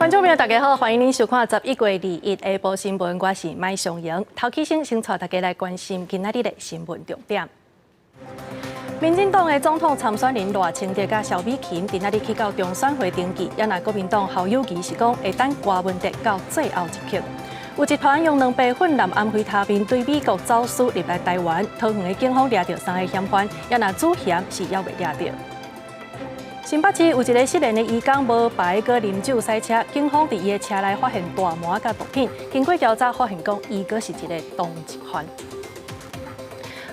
观众朋友，大家好，欢迎您收看11月21日下晡新闻，我是麦尚莹。头起先带大家来关心今仔日的新闻重点。民进党的总统参选人赖清德甲萧美琴今仔日去到中选会登记，也那国民党侯友宜是讲会等郭文哲到最后一刻。有一团用2杯混蓝安徽他命对美国走私入来台湾，桃园的警方抓到3个嫌犯，也那主嫌是还未抓到。新北市有一个失联的移工无牌个啉酒赛车，警方伫伊的车内发现大麻甲毒品，经过调查发现讲伊阁是一个同一犯。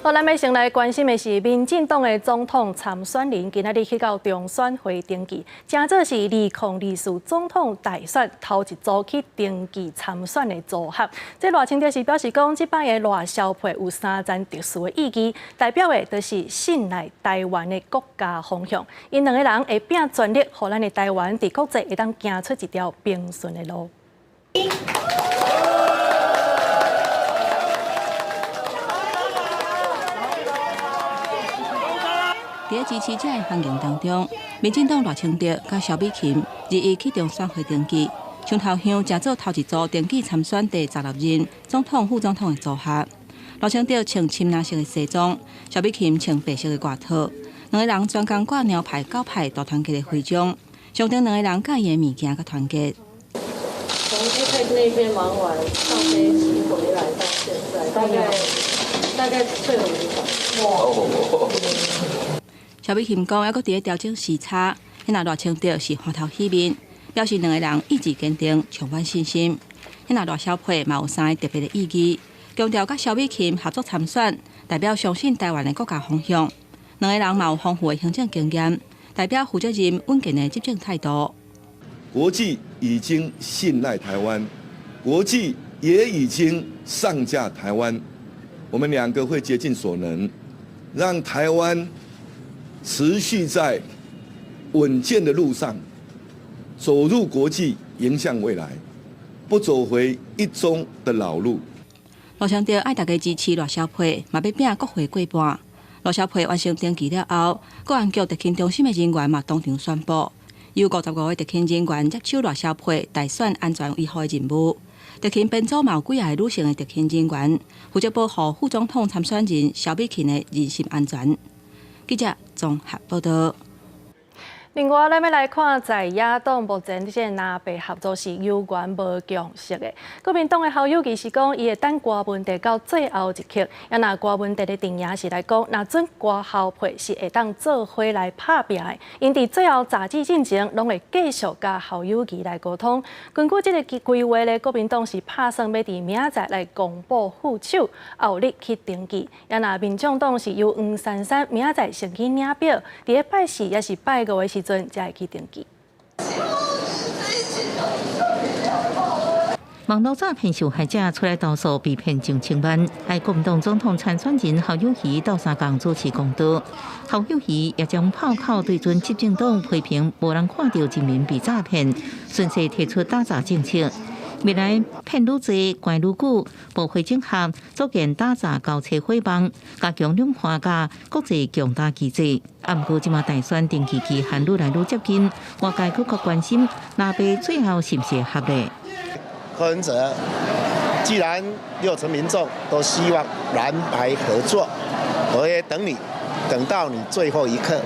好，咱要先来关心的是，民进党的总统参选人今仔日去到中选会登记，正做是2024总统大选头一组去登记参选的组合。这赖清德是表示讲，这摆的赖萧配有3层特殊的意义，代表的就是信赖台湾的国家方向。因2个人会拼全力，让咱的台湾伫国际会当行出一条平顺的路。在支持者的行程当中，民进党赖清德甲萧美琴日一去中选会登记，上头乡正做头一组登记参选第16任总统、副总统的组合。赖清德穿深蓝色的西装，萧美琴穿白色的外套，两个人专工挂鸟牌、狗牌大团结的徽章，象征两个人介意的物件甲团结。从去那边忙完，上飞机回来到现在，大概睡了5个小时。萧美琴讲，还阁伫咧调整时差，迄那赖清德是欢头喜面，表示2个人意志坚定，充满信心。迄那赖萧配嘛有3个特别的意义，强调甲萧美琴合作参选，代表相信台湾的国家方向。2个人嘛有丰富的行政经验，代表负责任、稳健的执政态度。国际已经信赖台湾，国际也已经上架台湾，我们2个会竭尽所能，让台湾持续在稳健的路上，走入国际，迎向未来，不走回一中的老路。赖清德爱大家支持赖萧配，嘛要拼国会过半。赖萧配完成登记了后，国安局特勤中心的人员嘛当场宣布，有55位特勤人员接手赖萧配大选安全维护的任务。特勤编组嘛有几个女性的特勤人员，负责保护副总统参选人萧美琴的人身安全。记者综合报道。另外，咱要来看，在野党目前这些南北合作是有关无共识的。国民党的侯友宜是讲，伊会等郭文哲到最后一刻。也那郭文哲的定义是来讲，那准郭侯配是会当做伙来拍拼的。因伫最后查证进程，拢会继续甲侯友宜来沟通。根据这个规划咧，国民党是打算要伫明仔载来公布副手，后日去登记。也那民众党是由黄珊珊明仔载先去领表，伫咧拜4也是拜5的时阵才会去登记。网络诈骗受害者出来投诉被骗上千万，爱国民党总统参选人侯友宜到3港主持公道。侯友宜也将炮口对准执政党，批评无人看到人民被诈骗，顺势提出打诈政策。未来骗愈多，关愈久，部会整合组建打诈交叉伙伴，加强两化加国际强大机制。不过，即马大选登记期限愈来愈接近，外界更加关心那边最后是不是合理。柯文哲既然6成民众都希望蓝白合作，我也等到你最后一刻，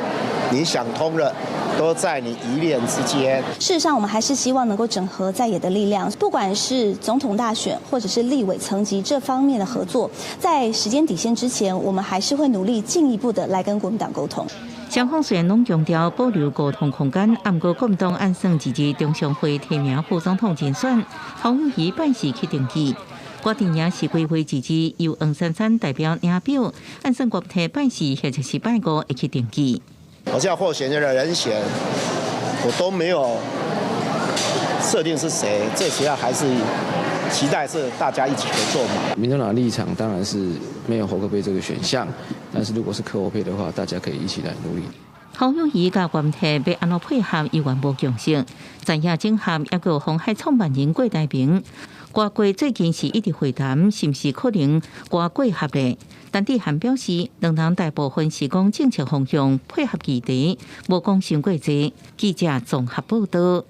你想通了，都在你一念之间。事实上，我们还是希望能够整合在野的力量，不管是总统大选或者是立委层级这方面的合作，在时间底线之前，我们还是会努力进一步的来跟国民党沟通。双方虽然拢强调保留沟通空间，不过国民党按算支持中常会提名副总统竞选，侯友宜办事去登记。郭定也是规划支持由黄珊珊代表领表，按算国体办事或者是拜5会去登记。我叫候选人的人选，我都没有设定是谁，最主要还是期待是大家一起合作嘛。民众党的立场当然是没有侯科配这个选项，但是如果是柯侯配的话，大家可以一起来努力。侯友宜甲原体要安怎配合，依然无共识。在野整合也有鸿海创办人郭台铭。瓜过最近是一直会谈，是不是可能瓜过合咧？但伫含表示，两人大部分是讲政策方向配合议题，无讲伤过济。记者综合报道。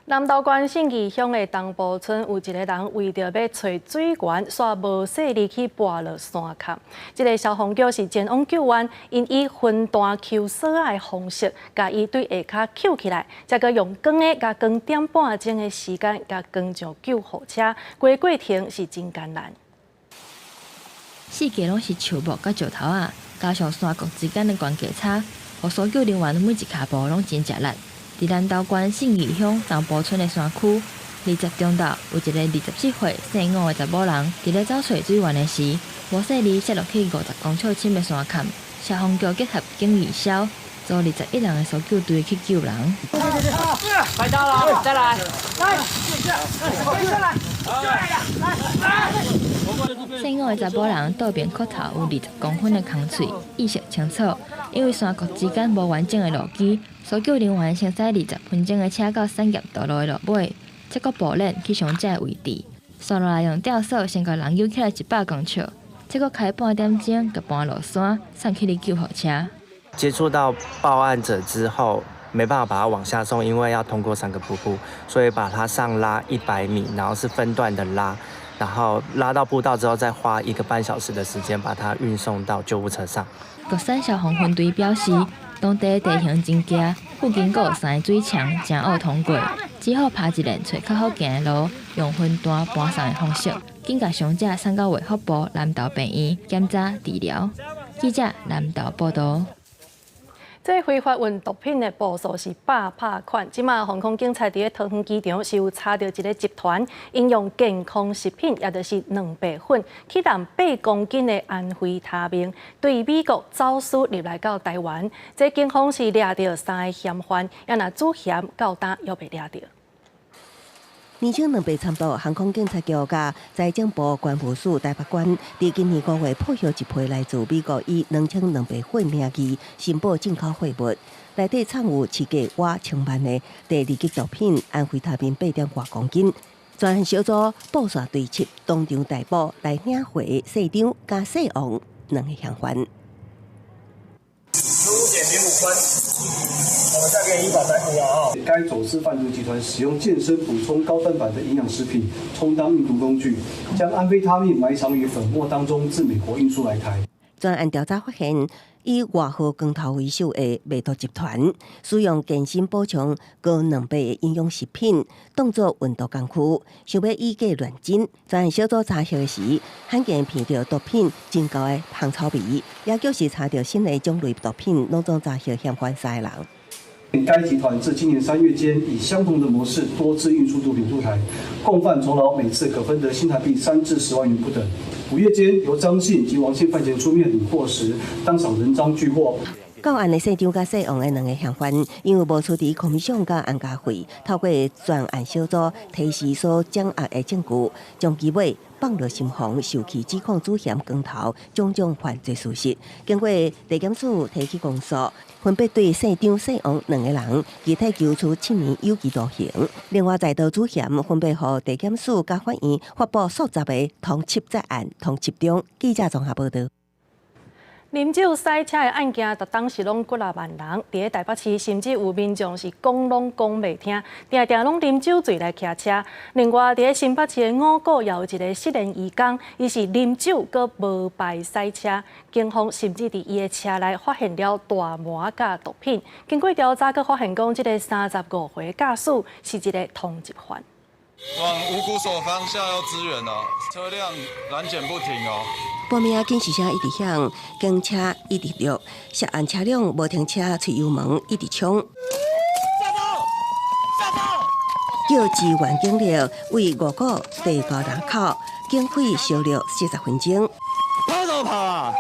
南投县信义乡的东部村有一个人为着要找水源，煞无细力去跋落山坎。这个消防局是前往救援，因以分段抽索的方式，甲伊对下骹扣起来，再个用光的甲光点半钟的时间，甲光上救护车，过程是真艰难。四界拢是树木甲石头啊，加上山谷之间的关节差，互搜救人员每一骹步拢真吃力。伫南投县信义乡东部村的山区，20中昼有一个24岁姓吴的查某人，伫咧找找水源的时，无细力摔落去50公尺深的山坎。消防局结合警义消，组21人的搜救队去救人。快到了，再来，姓吴的查甫人倒边骨头有20公分的空喙，意识清楚。因为山谷之间无完整的路基，搜救人员先驶20分钟的车到产业道路的路尾，再搁步练去伤者的位置。刷落来用吊索先甲人游起来100公尺，再搁开半点钟，甲搬落山，送去哩救护车。接触到报案者之后，没办法把他往下送，因为要通过3个瀑布，所以把他上拉100米，然后是分段的拉，然后拉到步道之后，再花1个半小时的时间把他运送到救护车上。国山消防分队表示，当地地形真狭，附近阁有3个水墙，真恶通过，只好爬一连找较好行的路，用分段搬送的方式，紧甲伤者送到卫福部南投病院检查治疗。记者南投报道。这非法运毒品的步数是百拍款。即马航空警察伫咧桃园机场是有查到一个集团，应用健康食品，也就是蛋白粉，去含8公斤的安非他命，对美国走私入来到台湾。这警方是抓到3个嫌犯，也若主嫌到今又被抓到。年轻2被参谋航空警察局甲财政部关务署台北关，伫今年5月破获一批来自美国以2200份名义申报进口货物，内底藏有市价约1000万的第2级毒品安非他命8.8公斤。专案小组布线对峙，当场逮捕来领货市长加市王2个嫌犯。15.05分，我们下个依法逮捕了啊！该走私贩毒集团使用健身补充高蛋白的营养食品充当运毒工具，将安非他命埋藏于粉末当中，自美国运输来台。专案调查发现，以外号光头为首的卖毒集团，使用健身补充高蛋白的营养食品当作运毒工具，想要以假乱真。专案小组查获时，罕见闻到毒品真高的香草味，也就是查到新的种类毒品，拢总查获嫌犯3个人。该集团自今年3月间，以相同的模式多次运输毒品入台，共犯酬劳每次可分得新台币3至10万元不等。5月间，由张姓及王姓犯嫌出面领货时，当场人赃俱获。到案的市长甲市王的2个嫌犯，因为无处理空米上甲安家费，透过专案小组提示所掌握的证据，将其尾放入心房，受其指控主嫌光头种种犯罪事实。经过地检署提起公诉，分别对市长、市王2个人具体求处7年有期徒刑。另外，在逃主嫌分别予地检署甲法院发布数十个通缉在案、通缉中。记者综合报道。啉酒塞车的案件，当时拢几啊万人。伫咧台北市，甚至有民众是讲拢讲袂听，定定拢啉酒醉来骑车。另外，伫咧新北市的五股，也有一个失联移工，伊是啉酒搁无牌塞车。警方甚至伫伊的车内发现了大麻甲毒品。经过调查，搁发现讲，这个35岁驾驶是一个通缉犯。往五股所方向要支援哦，车辆拦检不停哦。报名警示声一直响，警车一直录，涉案车辆无停车，吹油门一直冲。叫支援警力为五股第5人口，经费烧了40分钟。跑怎么跑啊？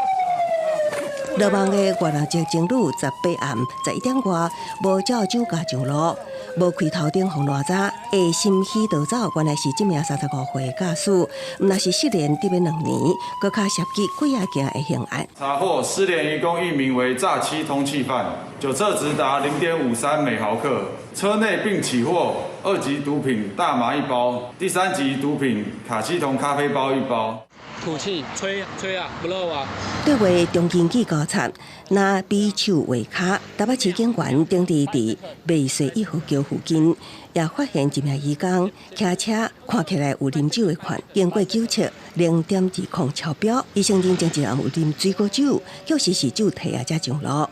落网的外劳籍情侣18暗11点外无照酒驾上路。无开头顶风偌早，会心喜逃走，原来是这名35岁驾驶，毋那是失联得了2年，搁较涉及几啊件的刑案。查获失联移工一名为诈欺通缉犯，酒测值达0.53每毫克，车内并起获2级毒品大麻1包，第3级毒品卡西酮咖啡包1包。吐气、吹啊，不漏啊。对话中经纪高层，拿匕首围卡，台北市警员顶地伫美水1号桥附近，也发现一名移工骑车，看起来有啉酒的款，经过检测0.20超标，医生认证一人有啉水果酒，确实是酒体啊才上路。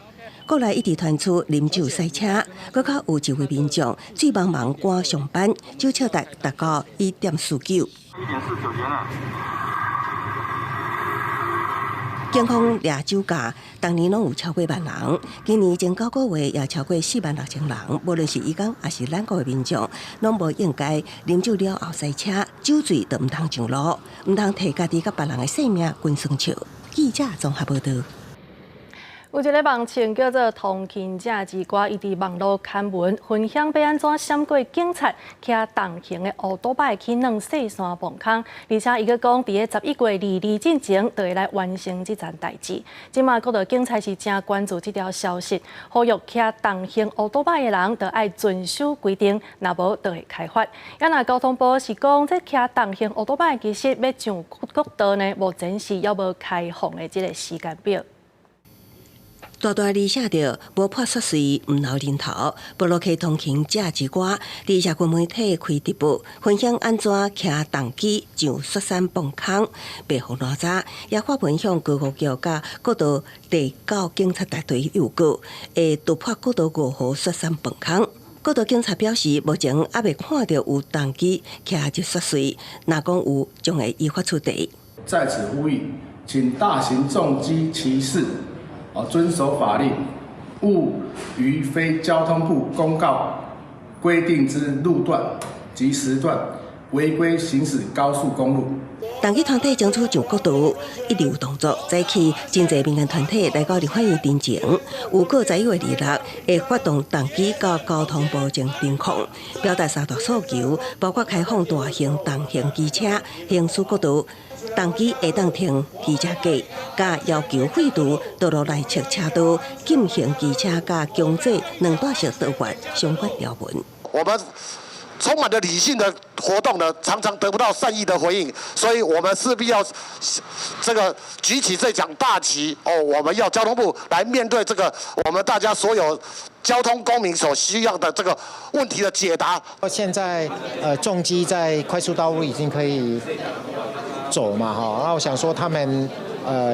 国内一直传出啉酒赛车，搁较有一位民众醉茫茫赶上班，酒测达到1.49。1.49元啊！警方掠酒驾，当年拢有超过1万人，今年前9个月也超过46000人。无论是移工还是咱国的民众，拢无应该啉酒了后赛车，酒醉就唔通上路，唔通替家己甲别人的性命滚生笑。记者综合报道。有一个网青叫做“通勤者之歌”，伊伫网络刊文分享要安怎闪过警察骑重型的乌多摆去弄细山崩坑，而且伊个讲，伫个11月22之前，就会来完成这件代志。即马各个警察是正关注这条消息，呼吁骑重型乌多摆的人，就要遵守规定，若无就会开罚。也那交通部是讲，这骑重型乌多摆其实要上国道呢，目前是还无开放的这个时间表。大大字写着“无破涉税，唔留人头”，部落客通勤者之歌，伫社群媒体开直播，分享安怎骑重机上雪山崩坑。白河哪吒也发文向高速局甲国道第9警察大队邮告，会突破国道5号雪山崩坑。国道警察表示，目前还未看到有重机骑入雪隧，若讲有，将会依法处理。在此呼吁，请大型重机骑士遵守法令，勿于非交通部公告规定之路段及时段违规行驶高速公路。重机团体争取上国道，一直有动作，早起真侪民间团体来到立法院陈情，有个11月26会发动重机到交通部前顶控，表达3大诉求，包括开放大型重型机车行驶国道。重机会当停机车架，甲要求废除道路内侧车道、禁行机车甲强制2段式道路相关条文。我们充满了理性的活动呢，常常得不到善意的回应，所以我们势必要举起这场大旗我们要交通部来面对这个我们大家所有交通公民所需要的这个问题的解答。现在重机在快速道路已经可以走嘛那我想说他们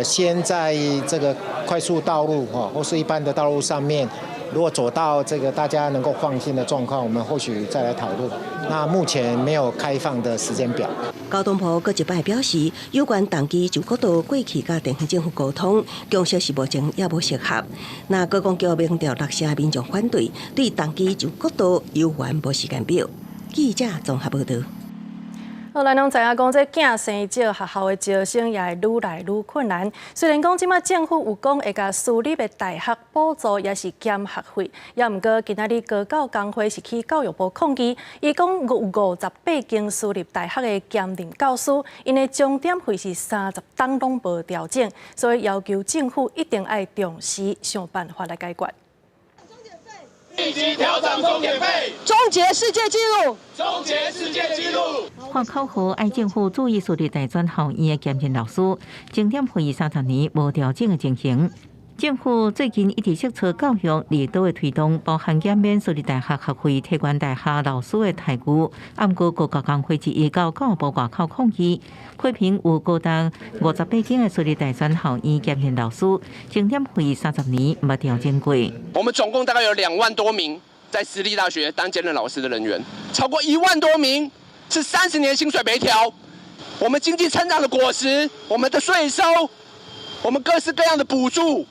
先在这个快速道路或是一般的道路上面。如果走到这个大家能够放心的状况，我们或许再来讨论。那目前没有开放的时间表。交通部搁一摆表示，有关重机就国道过去甲地方政府沟通，共识是目前也无适合。那高公局明调6成民众反对，对重机就国道有完无时间表。记者综合报道。好，咱拢知影讲，这囝生少，学校的招生也会愈来愈困难。虽然讲即马政府有讲会甲私立的大学补助，也是减学费，也毋过今仔日高教工会是去教育部抗议，伊讲有58间私立大学的兼任教师，因的钟点费是30档拢无调整，所以要求政府一定要重视，想办法来解决。立即调涨钟点费，终结世界纪录，终结世界纪录。换口号爱政府注意私立大专校院的兼任老师，钟点费30年无调整的情形。政府最近一直释出教育力度的推动，包含减免私立大学学费、替管大学老师的待遇。按过各教工会之一到教育部外口抗议，批评有高达58间的私立大专校院兼任老师，钟点费30年没调整过。我们总共大概有2万多名在私立大学当兼任老师的人员，超过1万多名是30年薪水没调。我们经济成长的果实，我们的税收，我们各式各样的补助。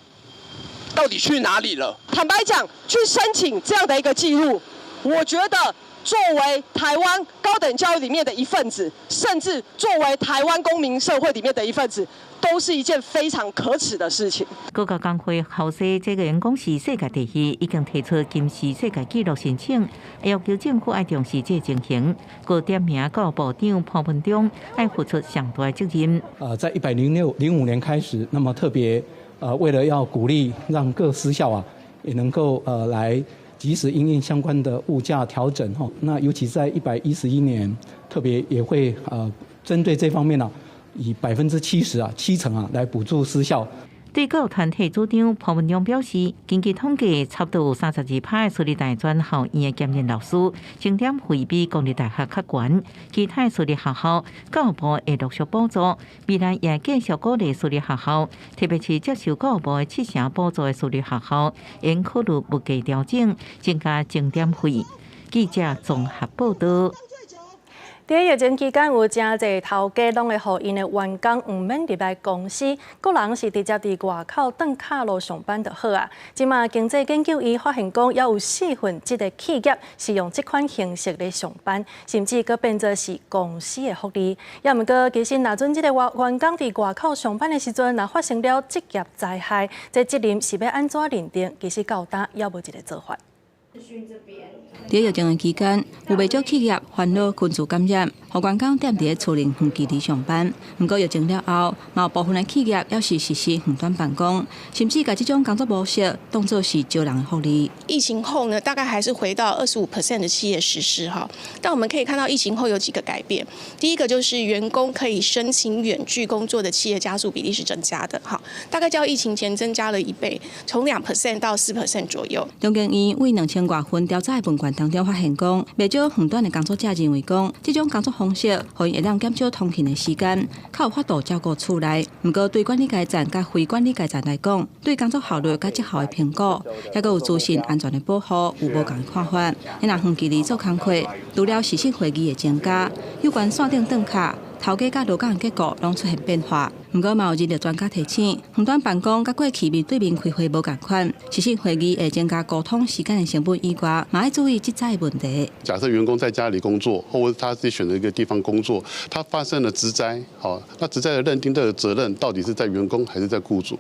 到底去哪里了？坦白讲，去申请这样的一个记录，我觉得作为台湾高等教育里面的一份子，甚至作为台湾公民社会里面的一份子，都是一件非常可耻的事情。各教工会校舍这个员工是世界第一，已经提出金氏世界纪录申请，要求政府要重视这情形。各点名教育部长潘文忠要付出上大的责任。在105年开始，那么特别。为了要鼓励让各私校也能够来及时因应相关的物价调整那尤其在111年，特别也会针对这方面以70%来补助私校。对教育团体组长朴文勇表示，根据统计，差不多有32%的私立大专校院的兼任老师钟点费比公立大学较悬，其他私立学校教育部会陆续补助，未来也继续鼓励私立学校，特别是接受教育部的7成补助的私立学校，应考虑物价调整，增加钟点费。记者综合报道。在疫情期间，有真侪头家拢会互因的员工唔免入来公司，个人是直接伫外口当卡路上班就好啊。即马经济研究院发现讲，也有1/4的企业是用这款形式来上班，甚至佫变作是公司的福利。也毋过，其实若准这个员工伫外口上班的时阵，若发生了职业灾害，这责任是要安怎认定？其实到今也无一个做法。在疫情的期间，有不少企业烦恼群聚感染，互员工踮伫厝邻远距离上班。不过疫情了后，嘛有部分的企业也是实施远端办公，甚至把这种工作模式当作是招人的福利。疫情后呢，大概还是回到25% 的企业实施哈。但我们可以看到，疫情后有几个改变。第一个就是员工可以申请远距工作的企业家数比例是增加的哈，大概较疫情前增加了1倍，从2% 到4% 左右。中经院为2000多份调查的问卷当中发现讲，不少远端的工作者认为讲，这种工作方式可以让减少通勤的时间，较有法度照顾厝内。不过对管理阶层甲非管理阶层来讲，对工作效率甲绩效的评估，也有资讯安全的保护，有无同的看法。因若远距离做工课，除了时薪会议的增加，有关线顶顿卡。头家甲劳工的结果拢出现变化，不过嘛有日的专家提醒，远端办公甲过去面对面开会无共款，实施会议会增加沟通时间的成本以外，嘛要注意这灾的问题。假设员工在家里工作，或者他自己选择一个地方工作，他发生了职灾，那职灾的认定的责任到底是在员工还是在雇主？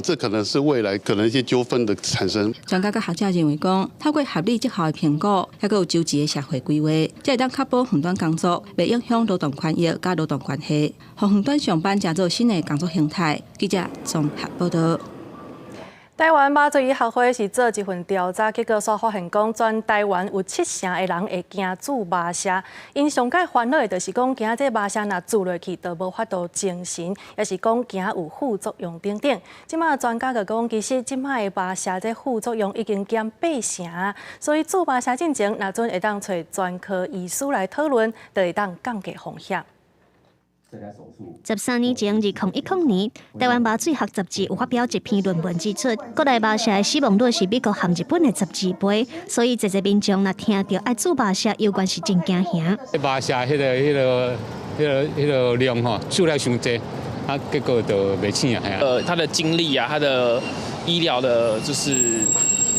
这可能是未来可能一些纠纷的产生。专家甲学者认为讲，透过合理绩效的评估，还有周期的社会规划，才会当确保远端工作袂影响劳动权益甲劳动关系，互远端上班成做新的工作形态。记者综合报道。台湾麻醉医学会是做一份调查，结果所发现讲，全台湾有7成的人会惊煮麻糬。因上界烦恼的就是讲，惊这麻糬若煮落去，就无法度精神，也是讲惊有副作用等等。即马专家就讲，其实即马的麻糬这副作用已经减8成，所以煮麻糬进前，若准会当找专科医师来讨论，就会当降低风险。13年前，2010年，台湾麻醉学杂志有发表一篇论文指出，国内麻糬的死亡率是美国和日本的12倍，所以侪民众若听到爱煮麻糬，有关是真惊吓。麻糬迄个量吼，数量伤多，结果就袂醒啊。他的经历啊，他的医疗的就是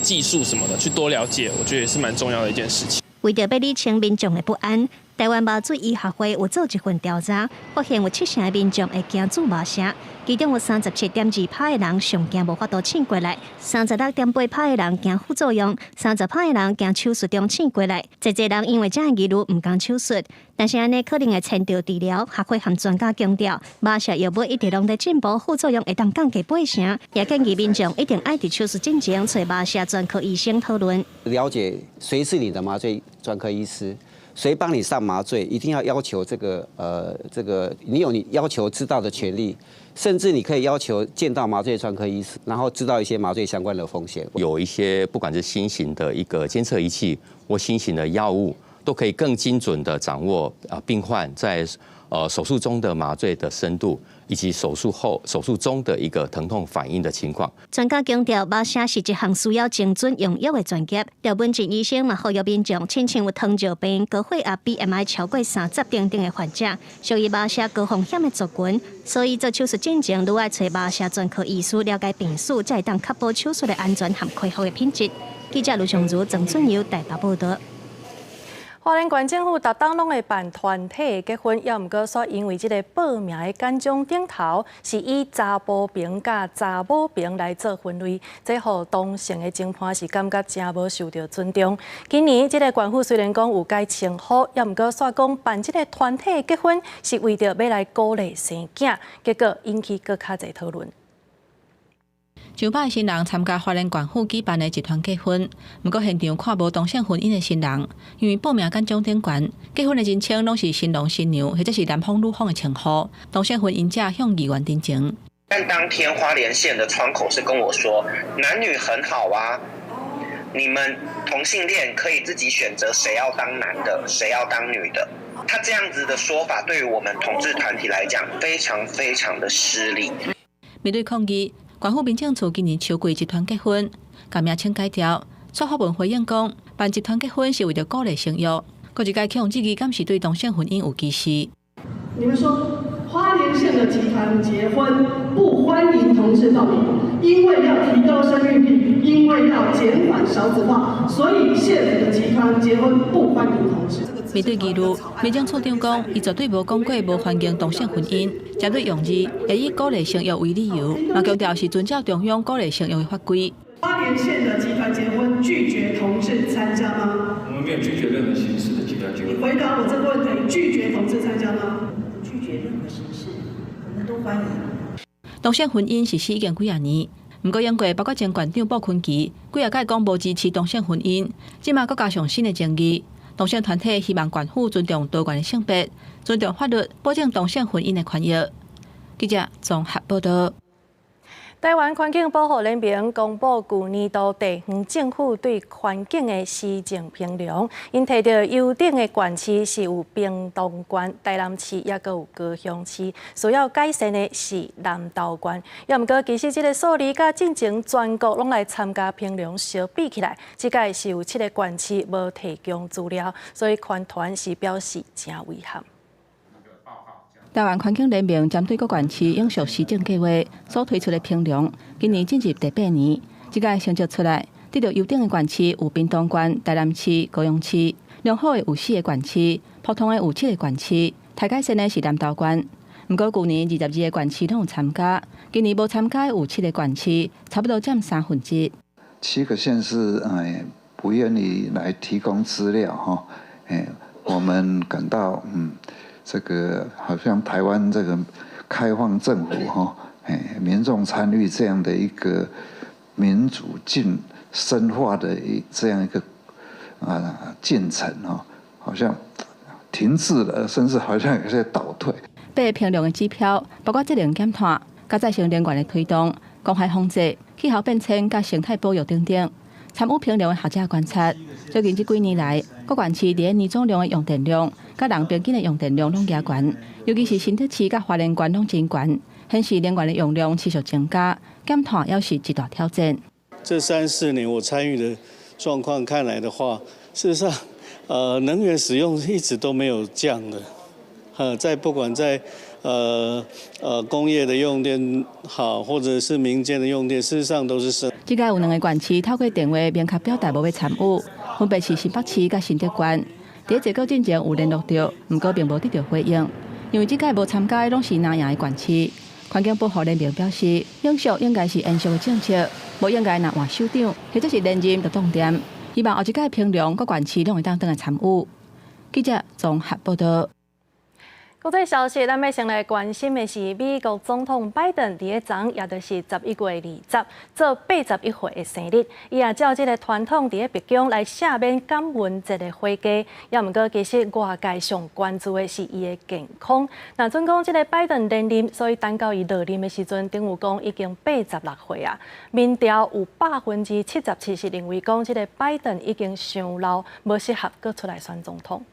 技术什么的，去多了解，我觉得也是蛮重要的一件事情。为着要理清民众的不安，台湾麻醉医学会有做一份调查，发现有7成的民众会惊煮麻糬，其中有37.2%的人上惊无法度醒过来，36.8%的人惊副作用，30%的人惊手术中醒过来。侪人因为这样疑虑唔敢手术，但是安尼可能会牵着治疗。学会和专家强调，麻糬药物一直拢在进步，副作用会当降低8成，也建议民众一定爱伫手术进前找麻糬专科医生讨论。了解谁是你的麻醉专科医师，谁帮你上麻醉，一定要求这个你有你要求知道的权利，甚至你可以要求见到麻醉专科医师，然后知道一些麻醉相关的风险。有一些不管是新型的一个监测仪器或新型的药物，都可以更精准的掌握病患在手术中的麻醉的深度，以及手术后、手术中的一个疼痛反应的情况。专家强调，麻糬是一项需要精准用药的专业。廖文静医生嘛，呼吁民众，亲像有糖尿病、高血压、BMI 超过30等等的患者，属于麻糬高风险的族群，所以做手术进前，都要找麻糬专科医师了解病史，才会当确保手术的安全和恢复的品质。记者卢尚如、郑春友台北报道。花莲县政府逐档拢会办团体结婚，也毋过说因为这个报名的简章顶头是以查甫兵甲查某兵来做分类，这互同性的情判是感觉真无受到尊重。今年这个县府虽然讲有改称呼，也毋过说讲办这个团体结婚是为着要来鼓励生囝，结果引起更较侪讨论。上摆新人参加花莲县府举办的集团结婚，不过现场看无同性婚姻的新人，因为报名简章顶悬，结婚的人称拢是新郎新娘或者是男方女方的称呼，同性婚姻者向议员陈情。但当天花莲县的窗口是跟我说，男女很好啊，你们同性恋可以自己选择谁要当男的，谁要当女的。他这样子的说法，对于我们同志团体来讲，非常非常的失礼。面对抗议，县府民政处今年秋季集团结婚，改名称改调。出发文回应讲，办集团结婚是为了鼓励生育。各一届强质疑，敢是对同性婚姻有歧视？你们说，花莲县的集团结婚不欢迎同志到底，因为要提高生育率，因为要减缓少子化，所以县府的集团结婚不欢迎同志。面对议论，民政处长讲，伊绝对无讲过无欢迎同性婚姻，针对用字也以鼓励生育为理由，嘛强调是遵照中央鼓励生育的法规。花莲县的集团结婚拒绝同志参加吗？我们没有拒绝任何形式的集团结婚。你回答我这个问题，拒绝同志参加吗？拒绝任何形式，我们都欢迎。同性婚姻实施已经几啊年，不过英国包括前县长布昆奇几啊届讲无支持同性婚姻，即马佫加上新的争议。同性团体希望县府尊重多元的性别，尊重法律，保证同性婚姻的权益。记者综合报道。台湾环境保护联盟公布旧年度地方政府对环境的施政评量，因提到优等的县市是有屏东县、台南市，也阁有高雄市，需要改善的是南投县。也毋过，其实这个数字甲进前全国拢来参加评量相比起来，这届是有7个县市无提供资料，所以环团是表示真遗憾。台湾环境联盟针对各县市永续施政计划所推出的评量，今年进入第8年，这届成绩出来，得到优等的县市有屏东县、台南市、高雄市；良好的有4个县市，普通的有7个县市，太改善的是南投县。不过去年22个县市拢有参加，今年无参加的有7个县市，差不多占1/3。7个县市不愿意来提供资料哈，我们感到这个好像台湾这个开放政府哈，民众参与这样的一个民主深化的这样一个进程哈，好像停滞了，甚至好像有些倒退。8个评量的指标包括质量检讨、甲再生能源的推动、公害防治、气候变迁、甲生态保育等等。参与评量的学者观察，最近这几年来，各县市伫年总量的用电量，甲人平均的用电量拢加悬，尤其是新竹市甲花莲县拢真悬，显示能源的用量持续增加，减碳也是一大挑战。这3、4年我参与的状况看来的话，事实上，能源使用一直都没有降的，不管在工业的用电好，或者是民间的用电，事实上都是升。这届有2个县市透过电话明确表达无要参与，分别是新北市甲新竹县。在结果进前有联络到，不过并无得到回应，因为这届无参加的拢是南洋的县市。环境保护联盟表示，永续应该是延续的政策，无应该拿换首长或者是连任的重点。希望后一届评量各县市拢会当来参与。记者综合报道。国际消息，咱要先来关心的是美国总统拜登伫个昨也就是11月20做81岁的生日，伊也照这个传统伫个白宫来赦免感恩节的火鸡。也毋过，其实外界上关注的是伊的健康。那准讲这个拜登连任，所以等到伊落任的时阵，等于讲已经86岁啊。民调有77%是认为讲这个拜登已经上老，无适合搁出来选总统。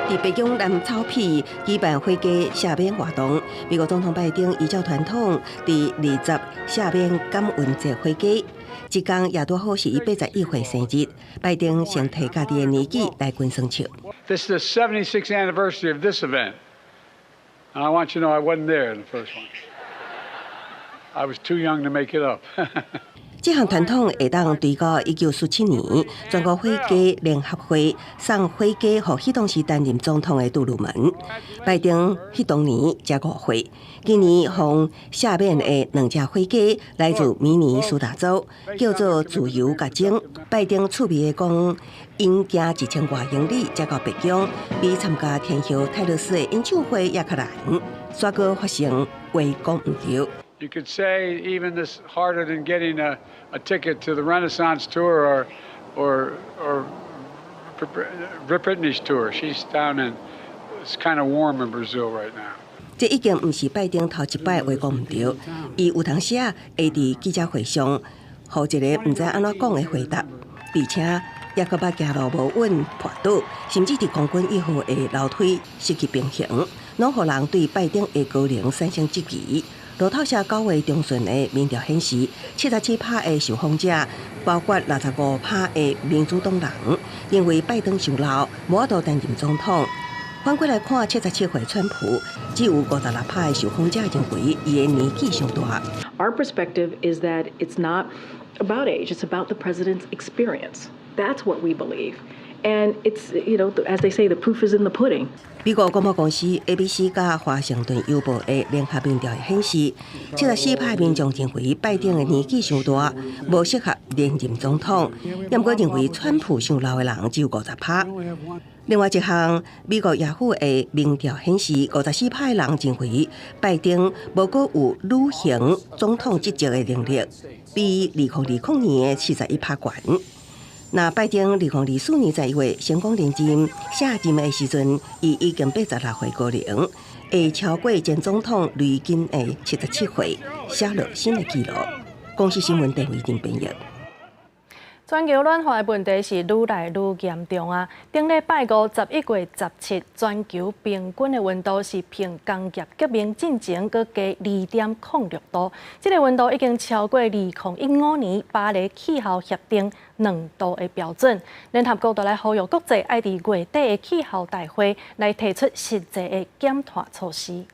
伫北京南草皮举办火鸡赦免活动，美国总统拜登依照传统，伫20赦免感恩节火鸡。这天也拄好是伊81岁生日，拜登先提家己的年纪来捐算笑。This is the 76th anniversary of this event, and I want you to know I wasn't there in the first one. I was too young to make it up. 这项传统会当追到1947年，全国火鸡联合会送火鸡予迄当时担任总统的杜鲁门。拜登迄当年才5岁，今年互赦免的2只火鸡来自明尼苏达州，叫做自由甲精。拜登趣味的讲，因行1000多英里才到北京，比参加天后泰勒斯的演唱会也较难。刷哥发声话讲唔对。You could say even this harder than getting a ticket to the Renaissance tour or Britney's tour. She's down in, it's kind of warm in Brazil right now. 这已经不是拜登头一摆话讲唔对，伊有当时啊会伫记者会上，互一个唔知安怎讲的回答，而且也搁把行路无稳滑倒，甚至伫空军以后的楼梯失去平衡，拢互人对拜登的高龄产生质疑。路透社9月中旬的民调显示，77%的受访者，包括65%的民主党人，认为拜登上老，无法度担任总统。反过来看，77岁川普，只有56%的受访者认为伊的年纪上大。Our perspective is that it's not about age; it's about the president's experience. That's what we believe, and it's as they say, the proof is in the pudding. 美国广播公司 ABC 甲华盛顿邮报的联合民调显示，74%民众认为拜登的年纪上大，无适合连任总统；不过认为川普上老的人只有50%。另外一项美国雅虎的民调显示，54%的人认为拜登无过有履行总统职责的能力，比2020年的71%悬。那拜登2024年1月成功连任，卸任的时阵，伊已经86岁高龄，会超过前总统雷根的77岁，写落新的纪录。公司新闻陈伟霆编译。全球暖化的问题是愈来愈严重啊！顶礼拜5，11月17，全球平均的温度是凭工业革命进程搁加2.06度，这个温度已经超过2015年巴黎气候协定2度的标准。联合国就来呼吁国际爱伫月底的气候大会来提出实际的减碳措施。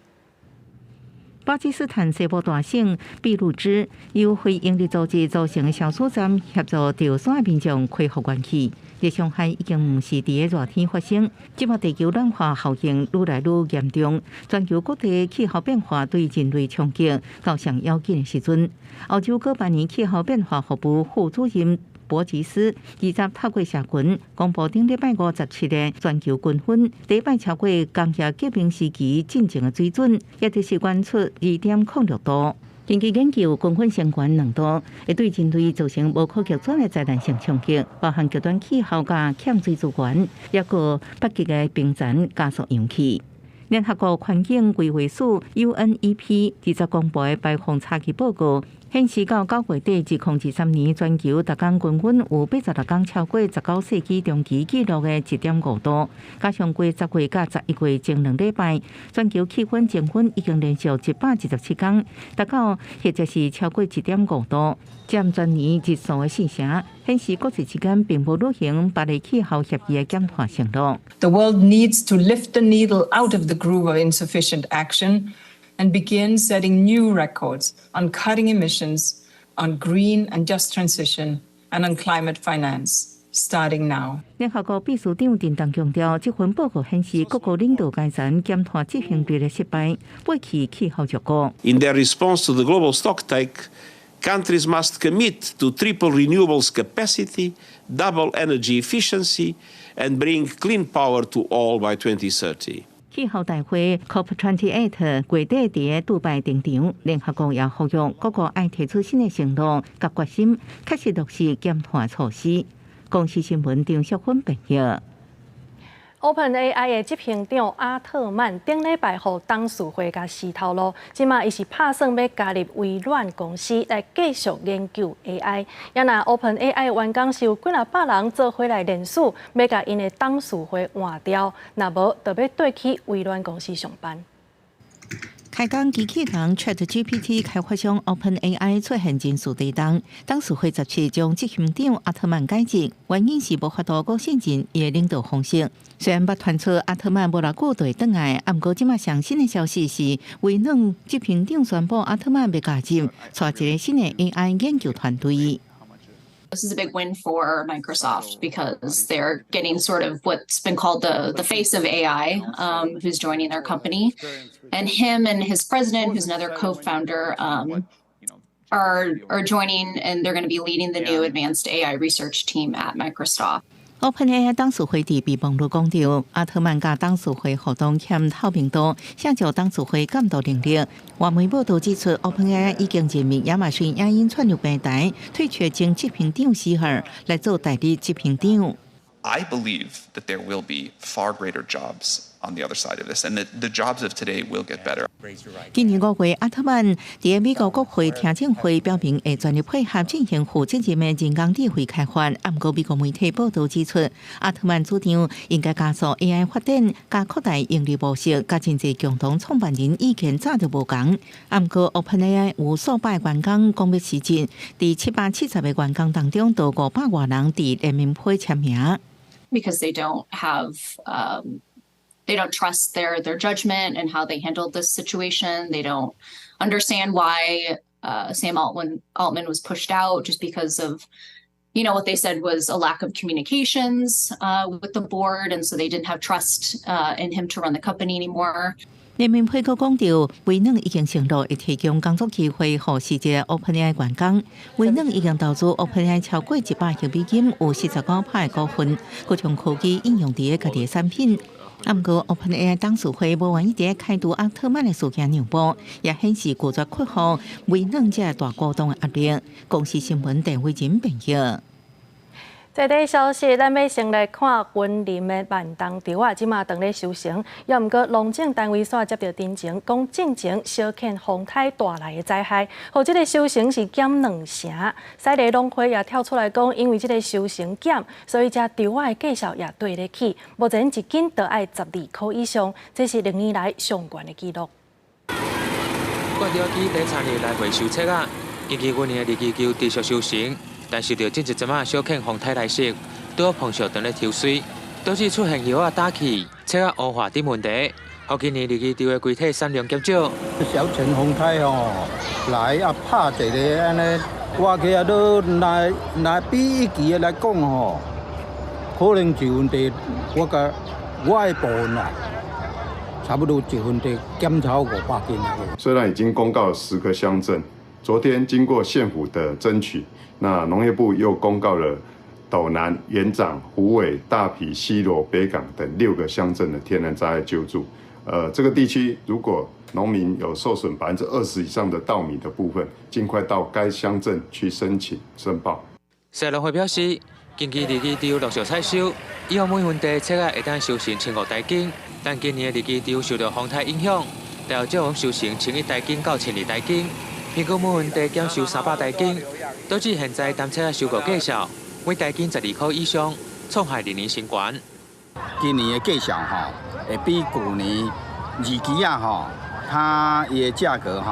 巴基斯坦西部大省俾路支由非营利组织组成的小组站协助掉山民众恢复元气。热伤害已经不是伫个热天发生，即马地球暖化效应愈来愈严重，全球各地气候变化对人类冲击到上要紧的时阵。欧洲各办年气候变化服务副主任博吉斯20透过社群公布顶礼拜57日全球均分，第一摆超过工业革命时期进程的水准，也就是关出2.06度。根据研究，均分升悬2度，会对人类造成无可逆转的灾难性冲击，包含极端气候甲欠水资源，也个北极的冰层加速扬起。联合国环境规划署 UNEP 20公布的排放差距报告显示，到9月底至2023年，全球每天均温有86天超过19世纪中期纪录的1.5度，加上过10月甲11月前2礼拜，全球气温前分已经连续117天达到，或者是超过1.5度，占全年日数的4成，显示国际之间并无履行巴黎气候协议的减碳承诺。The world needs to lift the needle out of the groove of insufficient action and begin setting new records on cutting emissions, on green and just transition, and on climate finance, starting now. 联合国秘书长陈东强调，这份报告显示各国领导阶层减碳执行率的失败，背弃气候结果。In their response to the global stocktake, countries must commit to triple renewables capacity, double energy efficiency, and bring clean power to all by 2030. 气候大会 COP28 月底伫杜拜登场，联合国也呼吁各国爱提出新的承诺甲决心，确实落实减碳措施。公司新闻张淑芬编译。OpenAI 的执行长阿特曼顶礼拜互董事会甲示透露，即马伊是打算要加入微软公司来继续研究 AI。也若 OpenAI 员工是有几啊百人做伙来联署，要甲因的董事会换掉，若无就要对去微软公司上班。开讲机器人 ChatGPT 开发商 OpenAI 出现人事异动，董事会17将执行长阿特曼解职，原因是无法度够信任伊的领导方式。虽然捌传出阿特曼无偌久就会转来，不过即马上新的消息是，微软执行长宣布阿特曼要加入，带一个新的 AI 研究团队。This is a big win for Microsoft because they're getting sort of what's been called the face of AI, who's joining their company. And him and his president, who's another co-founder, are joining, and they're going to be leading the new advanced AI research team at Microsoft. OpenAI 董事会伫被网络讲到，阿特曼甲董事会活动欠透明度，想就董事会监督能力。外媒报道指出 ，OpenAI 已经任命亚马逊影音串流平台退出前执行长希尔来做代理执行长。I believe that there will be far greater jobs on the other side of this, and that the jobs of today will get better. 今年5月，阿特曼伫美国国会听证会表明会全力配合进行负责任的人工智慧开发。不过，美国媒体报道指出，阿特曼主张应该加速 AI 发展，加扩大盈利模式，甲真侪共同创办人意见早就无同。不过 ，OpenAI 有数百员工公布时间，伫770个员工当中，有500多人伫联名会签名。Because they don't have, they don't trust their judgment and how they handled this situation. They don't understand why Sam Altman was pushed out just because of, what they said was a lack of communications with the board, and so they didn't have trust in him to run the company anymore. 联名会阁讲到，微软已经承诺会提供工作机会予4个 OpenAI 员工。微软已经投资 OpenAI 超过100亿美金，有49%的股份，佮将科技应用伫家己的产品。不过 ，OpenAI 董事会无愿意伫开除阿特曼的事件让步，也显示拒绝克服微软这大股东的压力。公司新闻陈伟仁评价。在地消息，咱要先来看云林的万东潮啊，即马当咧修成，也毋过农政单位煞接到陈情，讲进前小肯风台带来的灾害，互即个修成是减2成。西里农会也跳出来讲，因为即个修成减，所以遮潮啊的计数也对得起，目前一斤就要12块以上，这是2年来上悬的纪录。管潮区第3日来回收册啊，近期今年的日期就持续修成。但是，着近一阵仔小肯风台来袭，拄好碰上当咧抽水，导致出现叶仔打起、册仔污化等问题。好今年日期潮的具体产量减少。小肯风台来拍一个安尼，我起都来比一期的来讲可能1分地，我的部分差不多1分地减超500斤。虽然已经公告了10个乡镇，昨天经过县府的争取。那农业部又公告了斗南、园长、虎尾、大埤、西螺、北港等6个乡镇的天然灾害救助。这个地区如果农民有受损20%以上的稻米的部分，尽快到该乡镇去申请申报。西农会表示，近期日期潮陆续采收，以后每分地册仔会当收成1500台斤，但今年的日期潮受到风台影响，大约少收成1100台斤到1200台斤。平均每分地减收300台斤，导致现在单车收购价数每台斤12块以上，创下2年新高。今年的价数会比去年2期它的价格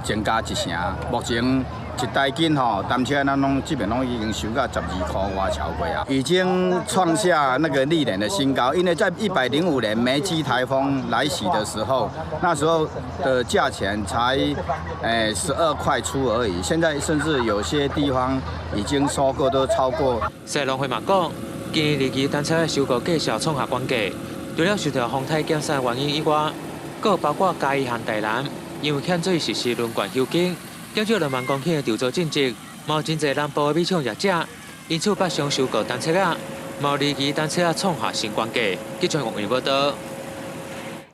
增加1成。目前1台斤单车咱拢基本拢已经收到12块外超过啊，已经创下那个历年的新高。因为在105年梅基台风来袭的时候，那时候的价钱才12块出而已，现在甚至有些地方已经收购都超过。西农会嘛讲，今年日期单车的收购价数创下关价，除了受到风台减产原因以外，佫包括嘉义和台南因为欠水实施轮灌休耕。减少2万公顷的稻作种植，有真侪南部的米厂业者，因此北上收购单车仔，日期单车仔创下新关价。记者王云报道。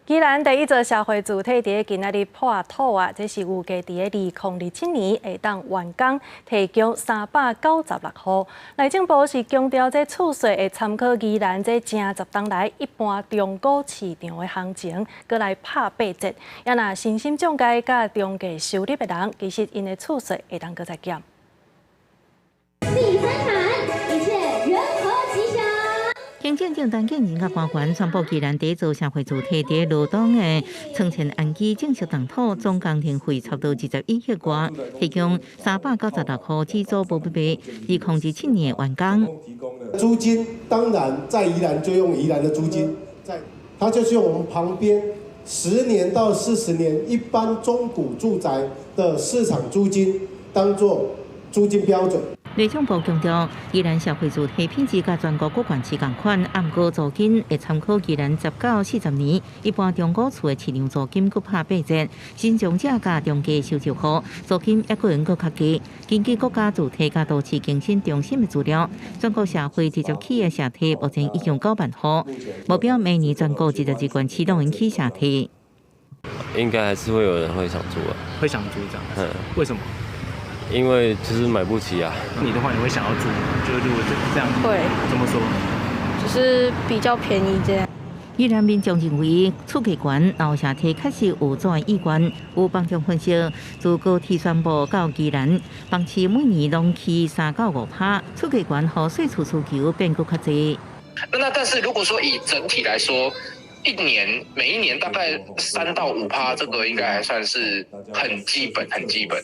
宜兰第一座社会主体伫今仔日破土啊，这是预计伫2027年会当完工，提供396户。内政部是强调，这厝税会参考宜兰这正10冬来一般中古市场的行情，过来拍8折。也若新兴中介甲中介收入的人，其实因的厝税会当搁再减。第3场，一切人和吉祥。行政长陈建仁甲官员宣布，宜兰第一座社会主体伫罗东的村前安基正式动土，总工程费差不多21亿外，提供396户自租不必2017年完工。租金当然在宜兰就用宜兰的租金，它就是用我们旁边10年到40年一般中古住宅的市场租金当做租金标准。内政部强调，宜兰社会主体品质甲全国各县市同款，按过租金会参考宜兰19、40年一般中古厝的市场租金，佫拍8折，新涨价甲中价收就好，租金也可能佫较低。根据国家主体甲都市更新中心的资料，全国社会直接起的社体目前已经9万户，目标明年全国直接机关启动起社体。应该还是会有人会想租啊，会想租这样。为什么？因为就是买不起啊。你的话，你会想要租吗？就是如果这样，会怎么说？就是比较便宜这样。宜兰民众认为，厝价悬，老社体确实有作案意愿。有帮助分析，自高铁宣布到宜兰，房市每年拢起3到5%，厝价悬，和税厝需求变佫较济。那但是如果说以整体来说，每一年大概3到5%，这个应该还算是很基本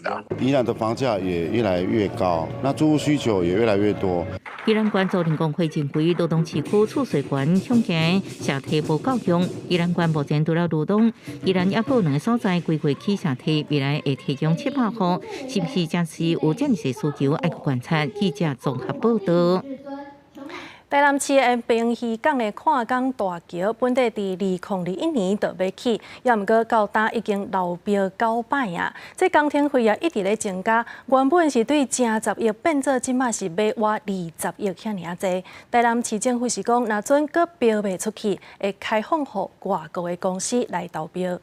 的。宜兰的房价也越来越高，那租屋需求也越来越多。宜兰县租赁公会认为，罗东市区厝税悬，恐惊社体无够用。宜兰县目前除了罗东，宜兰也有2个所在规划起社体，未来会提供700户，是不是真是有这么些需求？爱去观察。记者综合报道。台南市延平渔港的看港大桥，本地伫2021年就要起，也毋过到今已经流标9摆啊。这工程费也一直咧增加，原本是对正10亿，变做即马是要挖20亿遐尔济。台南市政府是讲，若准阁标袂出去，会开放予外国的公司来投标。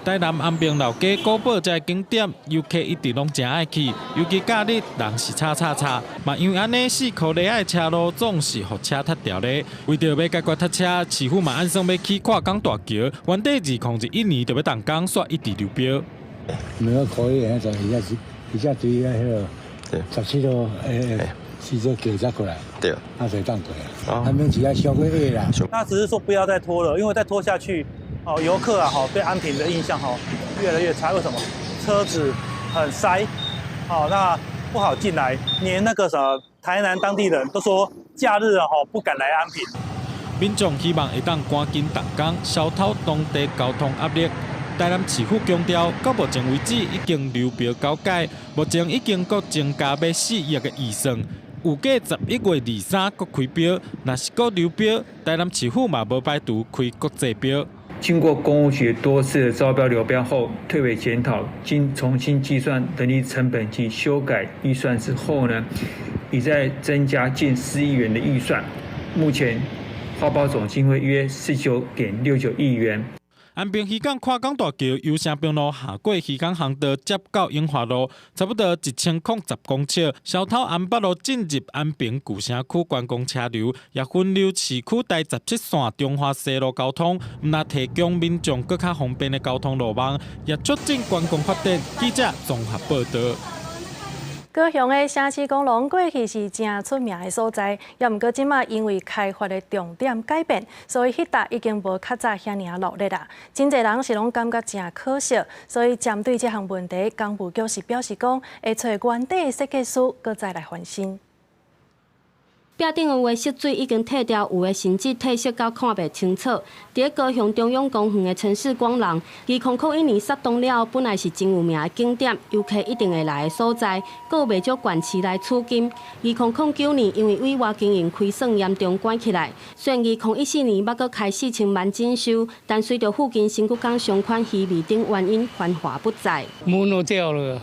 台南安平老街古堡这景点，游客一直拢真爱去，尤其假日人是叉。嘛因为安尼4公里的车路总是互车塌掉咧。为着要解决塞车，市府嘛按算要起跨港大桥，原底2021年就要动工，煞一直流标。没有可以，那就比较对17路汽车给再过来，对，那才当过来，他们只要消费月啦。那只是说不要再拖了，因为再拖下去。游客啊，对安平的印象越来越差。为什么？车子很塞，那不好进来。连那个台南当地人都说，假日不敢来安平。民众希望会当赶紧动工，消透当地交通压力。台南市府强调，到目前为止已经流标9届，目前已经阁增加要4亿的预算。有计11月23阁开标，若是阁流标，台南市府嘛无排除开国际标。经过公务局多次的招标流标后，退委检讨，经重新计算人力成本及修改预算之后呢，已在增加近4亿元的预算，目前花包总经费约19.69亿元。安平渔港跨港大桥由城平路下过渔港航道，接到永华路，差不多1010公尺。小头安北路进入安平旧城区观光车流，也分流市区第17线中华西路交通，毋但提供民众更较方便的交通路网，也促进观光发展。记者综合报道。高雄的城市公路过去是真出名的所在，也毋过即马因为开发的重点改变，所以迄搭已经无较早遐尔落力啦。真侪人是拢感觉真可惜，所以针对这项问题，工务局是表示讲会找原底的设计师，搁再来翻新。壁顶的画色水已经褪掉，有的甚至褪色到看袂清楚。伫高雄中央公园的城市光廊，2001年启动了，本来是真有名的景点，游客一定会来的所在，阁有袂少县市来取经。2009年因为委外经营亏损严重关起来，虽然2014年捌阁开始重慢征收，但随着附近新竹港相关稀微等原因，繁华不再。没掉了，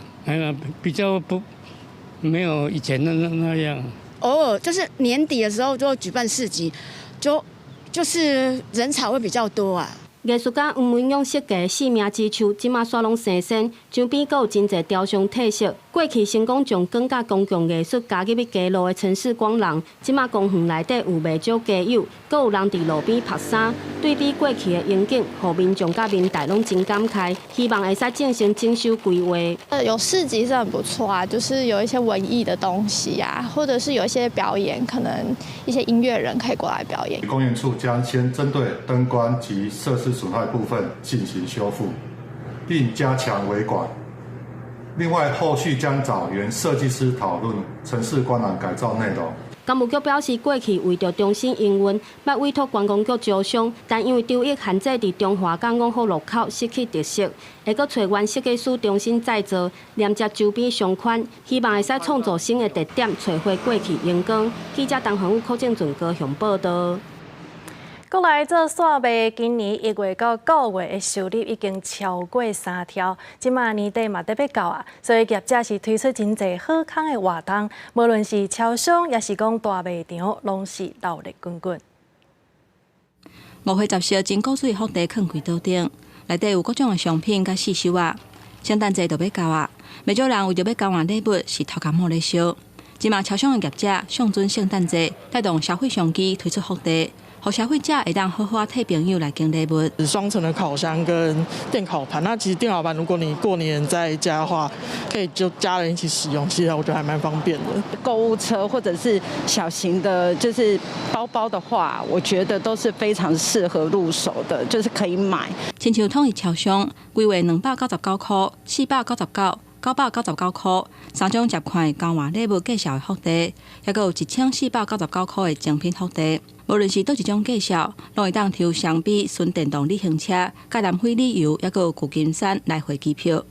比较没有以前的那样。偶尔就是年底的时候就举办市集，就是人潮会比较多啊。艺术家吴文勇设计的4名之树，即马煞拢生鲜，周边阁有真侪雕像特色。过去成功将更加公共艺术加入去街路的城市光廊，即马公园内底有袂少街友，阁有人伫路边拍衫，对比过去的风景，互民众甲民代拢真感慨。希望会使进行征收规划。有市集是很不错啊，就是有一些文艺的东西啊，或者是有一些表演，可能一些音乐人可以过来表演。公园处将先针对灯光及设施损害部分进行修复，并加强维管。另外，后续将找原设计师讨论城市光廊改造内容。工务局表示，过去为着重新营运，捌委托观光局招商，但因为场域限制伫中华港五号路口失去特色，会阁找原设计师重新再造，连接周边商圈，希望会使创造新的特点，找回过去阳光。记者陈恒武、柯正俊高雄报道。国内做线卖今年1月到9月的收入已经超过3条，即马年底嘛得要到啊，所以业者是推出真侪好康的活动，无论是超商，也是讲大卖场，拢是闹热滚滚。5月10日，真古水福地囥开桌顶，内底有各种的商品甲试收啊。圣诞节就要到啊，袂少人为着要交换礼物，是头壳摸咧烧。即马超商的业者上准圣诞节，带动消费商机推出福地。互消费者会当好好替朋友来经礼物。双层的烤箱跟电烤盘，那其实电烤盘如果你过年在家的话，可以就家人一起使用，其实我觉得还蛮方便的。购物车或者是小型的，就是包包的话，我觉得都是非常适合入手的，就是可以买。亲像统一超商，规划299块、499、999块，3种10块交换礼物介绍的福地，还佫有1499块的精品福地。无论是倒一种介绍，拢会当抽双臂纯电动旅行车、甲南非旅游，还佫有旧金山来回机票。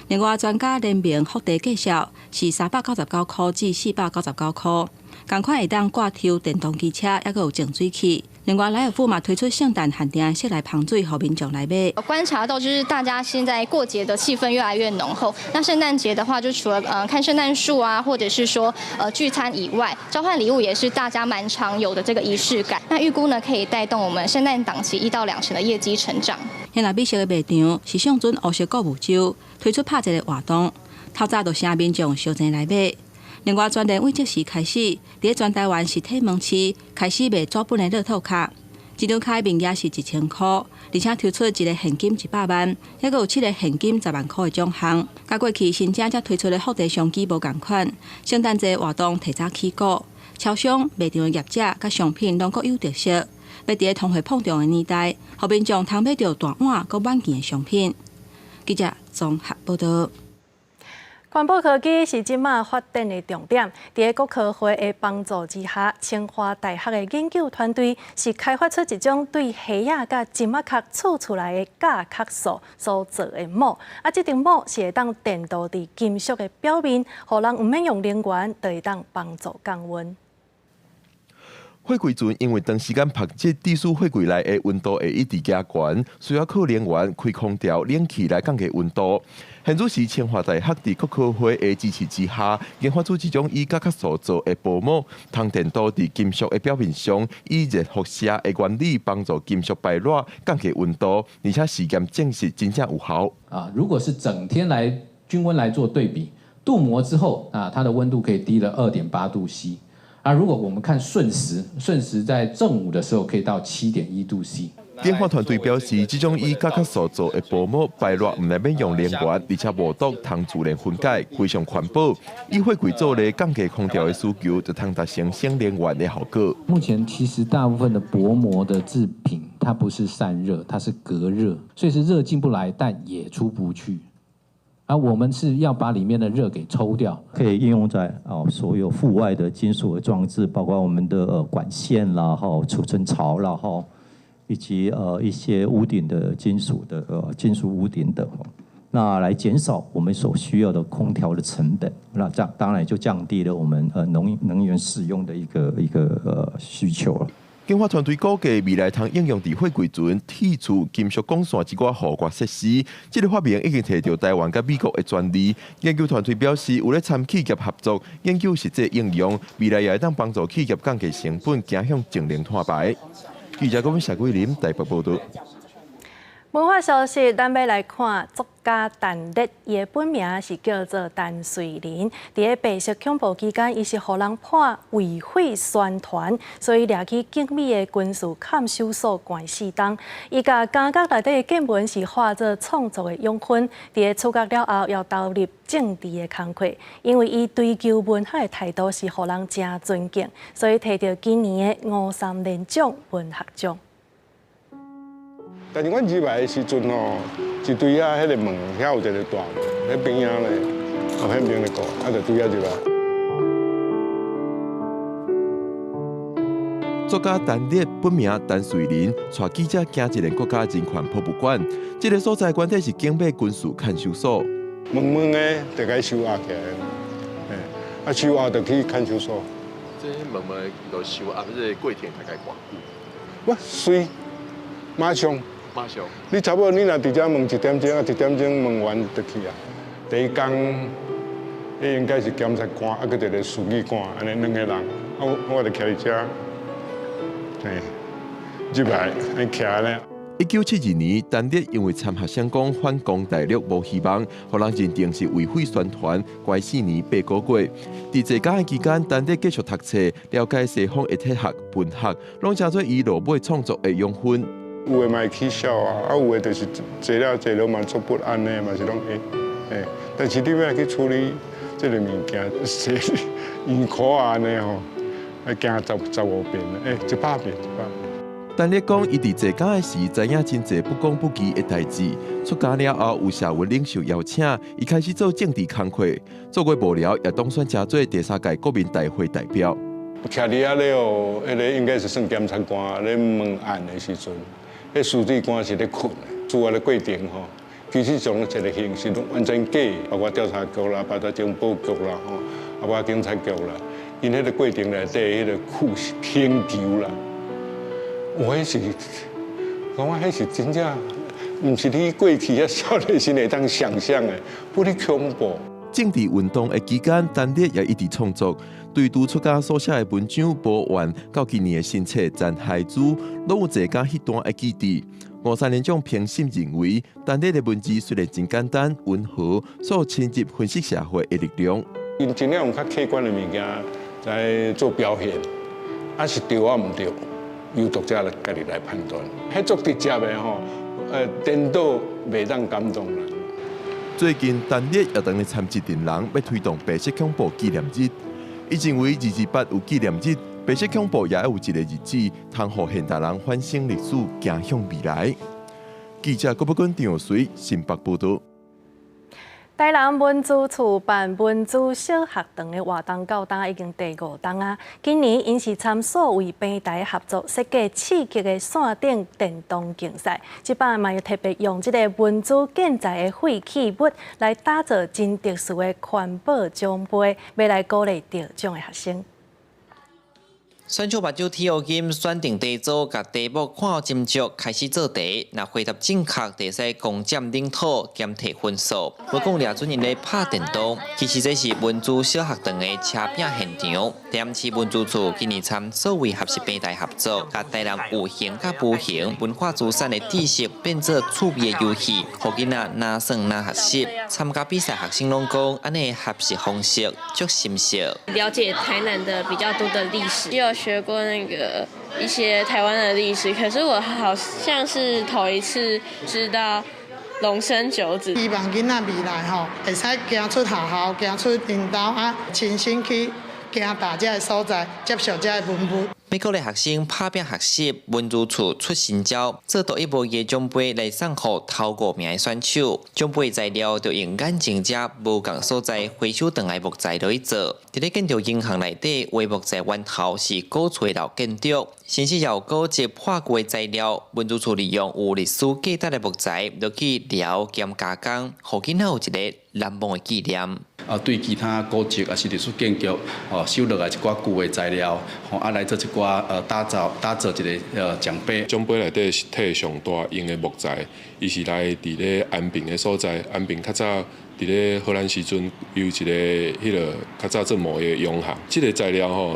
另外，专家联名福地介绍是399块至499块，同款会当挂抽电动机车，还佫有净水器。另外，莱尔富嘛推出圣诞限定室内香水，互民众来买。观察到就是大家现在过节的气氛越来越浓厚。那圣诞节的话，就除了看圣诞树啊，或者是说聚餐以外，交换礼物也是大家蛮常有的这个仪式感。那预估呢，可以带动我们圣诞档期1到2成的业绩成长。现在美食的卖场是上准乌色购物周推出拍一个活动，透早就请民众烧钱来买。另外，专店为即时开始，伫全台湾实体门市开始卖纸本的乐透卡，一张卡的面额是1000块，而且推出一个现金100万，还佫有7个现金10万块的奖项。甲过去新正才推出的福地商机无共款，圣诞节活动提早起过，超商、卖场的业者甲商品拢各有特色，要伫通货膨胀的年代，互民众通买到大碗佮满件的商品。记者综合报道。环保科技是即马发展的重点，伫国科会的帮助之下，清华大学的研究团队是开发出一种对虾仔甲金马壳储出来的价壳素所做的膜。啊，这张膜是会当电镀伫金属的表面，互人毋免用能源，就会当帮助降温。火柜船因为长时间曝热，致使火柜内的温度会一直加悬，需要靠能源开空调、冷气来降低温度。现在是清华大学伫国科会的支持之下，研发出一种以甲壳素做的薄膜，通电镀伫金属的表面上，以热辐射的原理帮助金属排热、降低温度，而且实验证实真正有效。如果是整天来均温来做对比，镀膜之后它的温度可以低了2.8度 C。如果我们看瞬时在正午的时候可以到7.1度 C。研发团队表示，这种以甲壳素做的薄膜排热唔但免用能源，而且无毒，通自然分解，非常环保。以火柜做的降低空调的需求，就通达成省能源的效果。目前其实大部分的薄膜的制品，它不是散热，它是隔热，所以是热进不来，但也出不去。我们是要把里面的热给抽掉，可以应用在所有户外的金属的装置，包括我们的管线啦、储存槽啦、以及一些屋顶的金属屋顶等，那来减少我们所需要的空调的成本，那这样当然就降低了我们能源使用的一个需求了。研发团队估计未来通应用伫火柜船、铁柱、金属钢线一寡护挂设施。这个发明已经摕到台湾甲美国的专利。研究团队表示，有咧参企业合作研究实际应用，未来也会当帮助企业降低成本，走向净零碳排。记者郭谢桂林台北报道。文化消息，咱要来看作家陈烈，伊的本名是叫做陈瑞麟。伫个白色恐怖期间，伊是互人判违法宣传，所以掠去警美的军事看守所关4冬。伊甲监狱内底的见闻是化作创作的养分。伫个出狱了后，要投入政治的工作，因为伊追求文学的态度是互人真尊敬，所以摕到今年的53连奖文学奖。但是阮入来的时阵一堆迄个门遐有一个大门，迄边仔咧，迄边咧过，就对入来。作家陈烈本名陈瑞麟，带记者行一个国家人权博物馆。这个所在原底是警备军事看守所。闷闷的，就该收押起来，收押就去看守所。这慢慢就收押，这个过程大概偌久？我随马上。你差不多你若直接问1点钟1点钟问完就去啊。第一天，应该是检察官，佮一个书记官，安尼2个人，我就徛伫遮，入来，安徛咧。1972年，陈烈因为参学成功反攻大陆无希望，互人认定是违法宣传，关4年8个月。伫在家的期间，陈烈继续读册，了解西方一体学、文学，拢成做伊落尾创作的养分。有的嘛会起笑啊，有的就是坐了嘛做不安的，嘛是拢会，但是你要去处理这个物件，圆壳啊安尼吼，要行15遍，100遍。陈烈讲，伊伫在家的时，知影真侪不公不义的代志。出家了后，有社会领袖邀请，伊开始做政治工作。做过幕僚，也当选成做第3届国民大会代表。徛伫遐了哦，迄个应该是算检察官咧问案的时阵，迄书记官是咧困的，主要咧过程吼，其实从一个形式完全假，包括调查局啦、包括情报局啦、吼，包括警察局啦，因迄个过程内底迄个请求啦。我迄是，讲我迄是真正，毋是你过去遐少年时会当想象的，不哩恐怖。政治运动的期间，陈烈也一直创作，对拄出家所写的文章《报完》到今年的新册《残骸子》，拢有一个迄段的记忆。53年种评审认为，陈烈的文字虽然真简单温和，所深入分析社会的力量。因尽量用较客观的物件来做表现，是对啊毋对？由读者来家己来判断，迄足直接的吼，颠倒袂当感动人。最近，陈烈也当咧参一群人要推动白色恐怖纪念日。伊认为228有纪念日，白色恐怖也有一个日子，通互现代人反省历史，走向未来。记者郭宝君、张水新北报道。台南文资处办文资小学堂的活动到今已经第5档啊！今年因是参所为平台合作设计刺激的线顶电动竞赛，这摆嘛又特别用这个文资建材的废弃物来打造真特殊的环保奖杯，要来鼓励得奖的学生。选手目睭体育金选定题组，甲题目看好斟酌，开始做题。若回答正确，就使攻占领土，减摕分数。我讲廖准因咧拍电动，其实这是文资小学堂的车饼现场。点市文资处今年参所谓合适平台合作，甲台南有形甲无形文化资产的知识变做趣味的游戏，互囡仔哪算哪学习。参加比赛学生拢讲，安尼学习方式足深刻。了解台南的比较多的历史，也有学过那个一些台湾的历史，可是我好像是头一次知道龙生九子。希望囡仔未来吼，会使行出学校，行出领导啊，亲身去行大遮的所在，接受遮的文物。要鼓励学生拍拼学习，文资处出新招，做独一无二的奖杯来送予头5名的选手。奖杯材料就用眼镜者无共所在回收回来木材落去做。伫咧建筑银行内底，画木材源头是古厝老建筑，甚至有古迹破旧的材料。文资处利用有历史价值的木材落去撩兼加工，互囡仔有一个难忘的纪念。对其他古迹也是历史建筑，收落来一寡旧的材料，来做一寡打造一个奖杯。奖杯内底是体上大用的木材，伊是来伫咧安平的所在。安平较早伫咧荷兰时阵有一个迄个较早做毛的洋行，即个材料吼。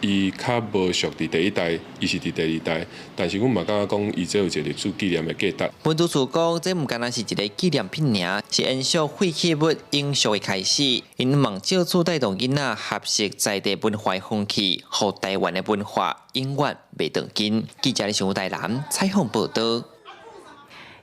伊较无属伫第1代，伊是伫第2代，但是阮嘛感觉讲，伊这有一个历史纪念的价值。文资处讲，这毋单单是一个纪念品尔，是延续废弃物永续的开始。因望借此带动囡仔学习在地文化的风气，互台湾的文化永远袂断根。记者李上台南采访报道。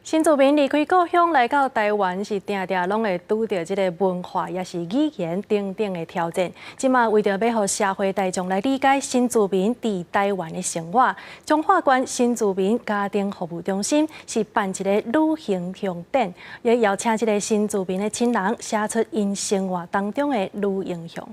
新住民离开故乡来到台湾，是定定拢会拄到这个文化也是语言等等的挑战。即马为着要互社会大众来理解新住民伫台湾的生活，彰化县新住民家庭服务中心是办一个旅行庆典，也邀请这个新住民的亲人写出因生活当中的旅行相。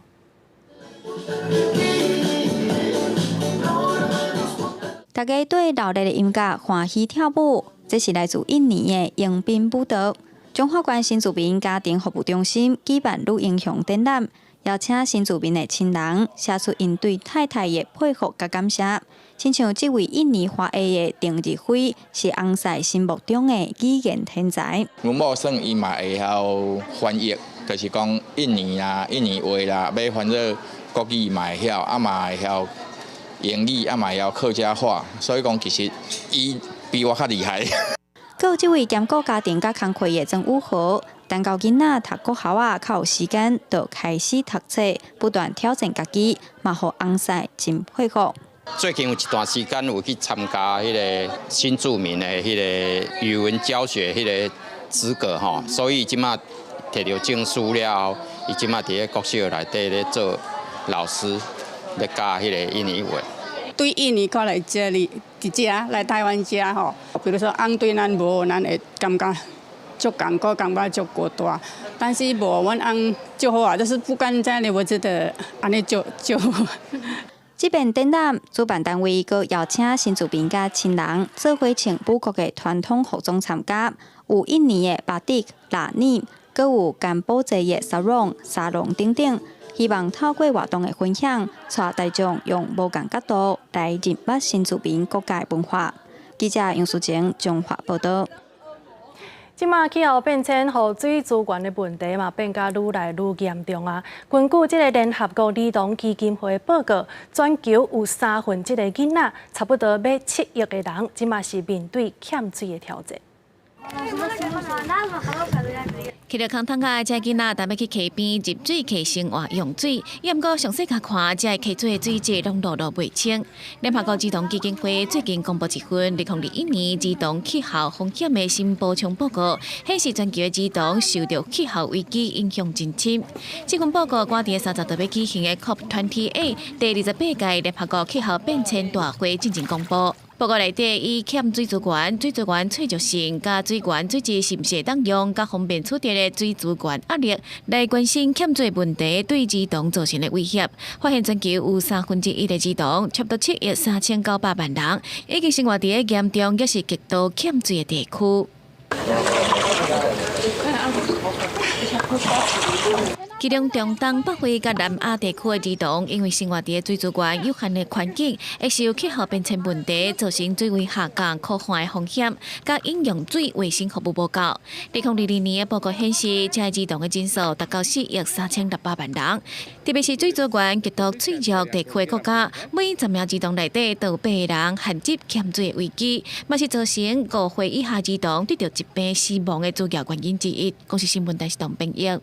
大家对热烈的音乐欢喜跳舞。这是来自印尼的迎宾舞蹈。中华关新住民家庭服务中心举办女英雄展览，邀请新住民的亲人写出因对太太的佩服甲感谢。亲像这位印尼华裔的丁日辉，是翁婿心目中的语言天才。阮某算伊嘛会晓翻译，就是讲印尼啦、印尼话啦，要翻做国语嘛会晓，啊嘛会晓英语，啊嘛会晓客家话，所以讲其实伊比我较厉害。还有这位兼顾家庭甲工课的曾武豪，等到囡仔读国校啊，较有时间，就开始读册，不断挑战家己，嘛互翁婿真佩服。最近有一段时间有去参加迄个新住民的迄个语文教学迄个资格吼，所以即马摕到证书了后，伊即马伫咧国小内底咧做老师，咧教迄个印尼话。对印尼过来这里，伫遮来台湾遮吼，比如说翁对咱无，咱会感觉足艰苦，感觉足孤单。但是无，阮翁就好啊，就是不管在你，我觉得安尼就好。这边展览主办单位阁邀请新住民甲亲人做伙穿母国的传统服装参加，有印尼的巴蒂、拉尼，阁有甘布济的沙龙等等。希望透过活动的分享，带大众用无同角度来认识新住民国家文化。记者杨淑晴综合报道。即马气候变迁，和水资源的问题嘛变甲愈来愈严重啊！根据这个联合国儿童基金会报告，全球有1/3的囡仔，差不多要7亿的人，即马是面对欠水的挑战。去到空塘个这囡仔，当要去溪边入水溪生活用水，伊毋过详细甲看，这溪水的水质拢落袂清。联合国儿童基金会最近公布一份2021年儿童气候风险的新补充报告，显示全球的儿童受到气候危机影响真深。这份报告赶伫30号要举行的 COP28 第28届联合国气候变迁大会进行公布。报告内底以欠水资源、水资源脆弱性、甲水源水质是毋是当用、甲方便取得的水资源压力来关心欠水问题对儿童造成的威胁。发现全球有1/3的儿童，差不多7亿3900万人，已经生活伫个严重也是极度欠水的地区。其中中东北非甲南亚地区的儿童，因为生活伫水资源有限的环境，会受气候变迁问题造成水位下降、酷旱的风险，甲饮用水卫生服务不够。2022年的报告显示，这儿童的人数达到4亿3600万人，特别是水资源极度脆弱地区的国家，每10名儿童内底都有8个人陷入欠水的危机，嘛是造成5岁以下儿童得到疾病死亡的主要原因之一。公视新闻台是唐炳英。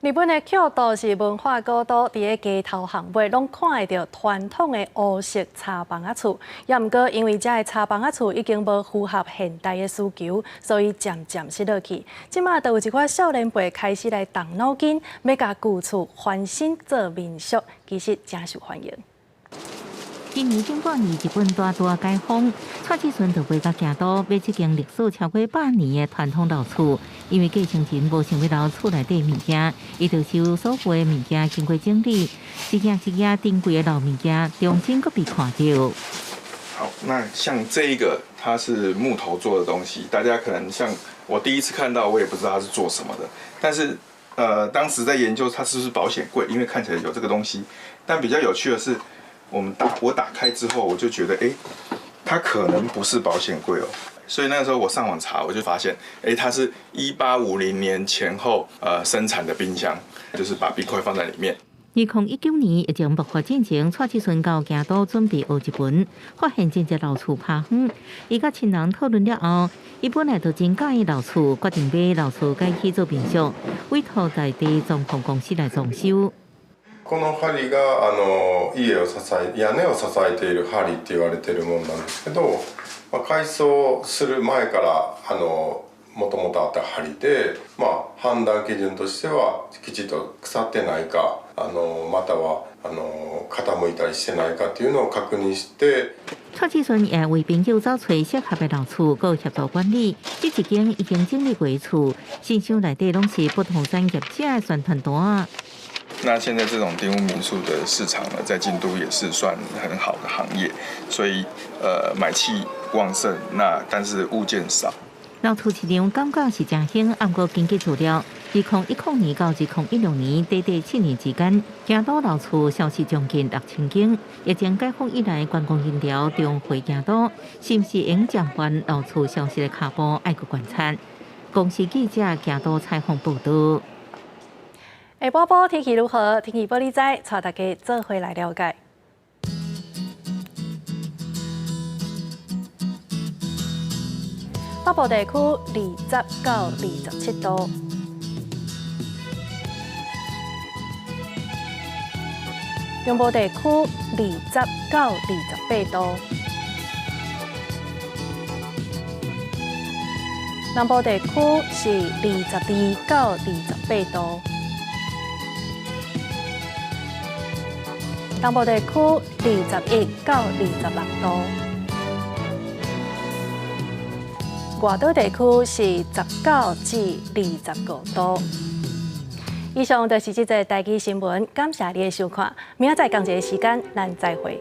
日本的京都是文化古都，伫个街头巷尾拢看会到传统的乌式茶房仔厝。也毋过，因为遮个茶房仔厝已经无符合现代的需求，所以渐渐失落去。即马就有一寡少年辈开始来动脑筋，要甲旧厝翻新做民宿，其实真受欢迎。今年顶半年，日本大解封，蔡志顺就飞到京都买这间历史超过100年的传统老厝。因为继承人无想要留厝内底物件，伊就收所有的物件经过整理，一件一件珍贵的老物件，重新搁被看到。好，那像这一个，它是木头做的东西，大家可能像我第一次看到，我也不知道它是做什么的。但是当时在研究它是不是保险柜，因为看起来有这个东西。但比较有趣的是，我打开之后，我就觉得，它可能不是保险柜哦。所以那个时候我上网查，我就发现，它是1850年前后生产的冰箱，就是把冰块放在里面。2019年疫情爆发之前，蔡志顺到京都准备学日文，发现真侪老厝拍远。伊甲亲人讨论了后，伊本来就真介意老厝，决定买老厝改去做民宿，委托在地装潢公司来装修。この梁が家を支え屋根を支えている梁って言われているものなんですけど、改装する前からもともとあった梁で、判断基準としてはきちっと腐ってないかまたは傾いたりしてないかっていうのを確認して。蔡志顺也为朋友找找适合的老厝，佮协助管理。这一间已经整理过厝，新箱内底拢是不同产业者的宣传单。那现在这种丁屋民宿的市场呢，在京都也是算很好的行业，所以买气旺盛，那但是物件少。老厝市场感觉是真兴，按过经济资料，2010年到2016年，短短7年之间，京都老厝销售将近6000间。疫情解封以来，观光人潮重回京都，是不是应暂缓老厝消息的脚步？爱去观察。公司记者京都采访报道。下晡晡天气如何？天气报你知，带大家做回来了解。北部地区20到27度，中部地区20到28度，南部地区是22到28度，东部地区21到26度。外岛地区是19至25度。以上就是这则台语新闻，感谢你的收看，明仔载同一个时间咱再会。